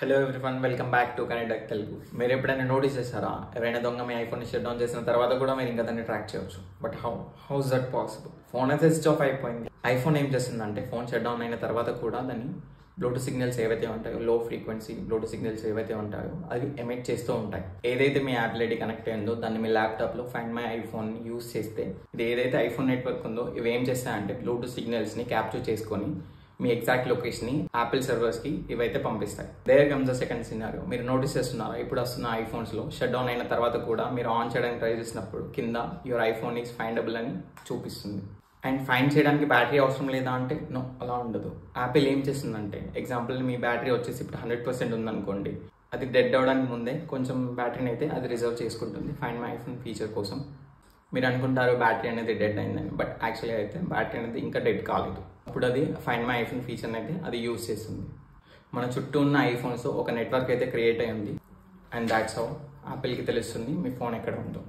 Hello everyone, welcome back to connect Telugu. మీరు ఎప్పుడైనా notice చేస్తారా, ఎవరైనా దొంగ మీ ఐఫోన్ని షట్ డౌన్ చేసిన తర్వాత కూడా మీరు ఇంకా దాన్ని ట్రాక్ చేయవచ్చు. But house that possible? Phone అయితే స్విచ్ ఆఫ్ అయిపోయింది. ఐఫోన్ ఏం చేస్తుందంటే, ఫోన్ షట్ డౌన్ అయిన తర్వాత కూడా దాన్ని బ్లూటూత్ సిగ్నల్స్ ఏవైతే ఉంటాయో, లో ఫ్రీక్వెన్సీ బ్లూటూత్ సిగ్నల్స్ ఏవైతే ఉంటాయో అవి ఎమిట్ చేస్తూ ఉంటాయి. ఏదైతే మీ యాప్ ఐడి కనెక్ట్ అయిందో దాన్ని మీ ల్యాప్టాప్లో ఫైండ్ మై ఐఫోన్ యూస్ చేస్తే, ఇది ఏదైతే ఐఫోన్ నెట్వర్క్ ఉందో ఇవి ఏం చేస్తాయంటే బ్లూటూత్ సిగ్నల్స్ని క్యాప్చర్ చేసుకొని మీ ఎగ్జాక్ట్ లొకేషన్ ని యాపిల్ సర్వర్స్ కి ఇవైతే పంపిస్తాయి. There comes the second scenario. మీరు నోటీస్ చేస్తున్నారా, ఇప్పుడు వస్తున్న ఐఫోన్స్ లో షట్ డౌన్ అయిన తర్వాత కూడా మీరు ఆన్ చేయడానికి ట్రై చేసినప్పుడు కింద యువర్ ఐఫోన్ ఈస్ ఫైండబుల్ అని చూపిస్తుంది. అండ్ ఫైండ్ చేయడానికి బ్యాటరీ అవసరం లేదా అంటే నో, అలా ఉండదు. యాపిల్ ఏం చేస్తుందంటే, ఎగ్జాంపుల్ మీ బ్యాటరీ వచ్చేసి ఇప్పుడు 100% ఉందనుకోండి, అది డెడ్ అవడానికి ముందే కొంచెం బ్యాటరీని అయితే అది రిజర్వ్ చేసుకుంటుంది ఫైండ్ మై ఐఫోన్ ఫీచర్ కోసం. మీరు అనుకుంటారు బ్యాటరీ అనేది డెడ్ అయిందని, బట్ యాక్చువల్లీ అయితే బ్యాటరీ అనేది ఇంకా డెడ్ కాలేదు. అప్పుడు అది ఫైండ్ మై ఐఫోన్ ఫీచర్ అయితే అది యూజ్ చేస్తుంది. మన చుట్టూ ఉన్న ఐఫోన్స్ ఒక నెట్వర్క్ అయితే క్రియేట్ అయ్యింది. అండ్ దాట్స్ హౌ యాపిల్కి తెలుస్తుంది మీ ఫోన్ ఎక్కడ ఉందో.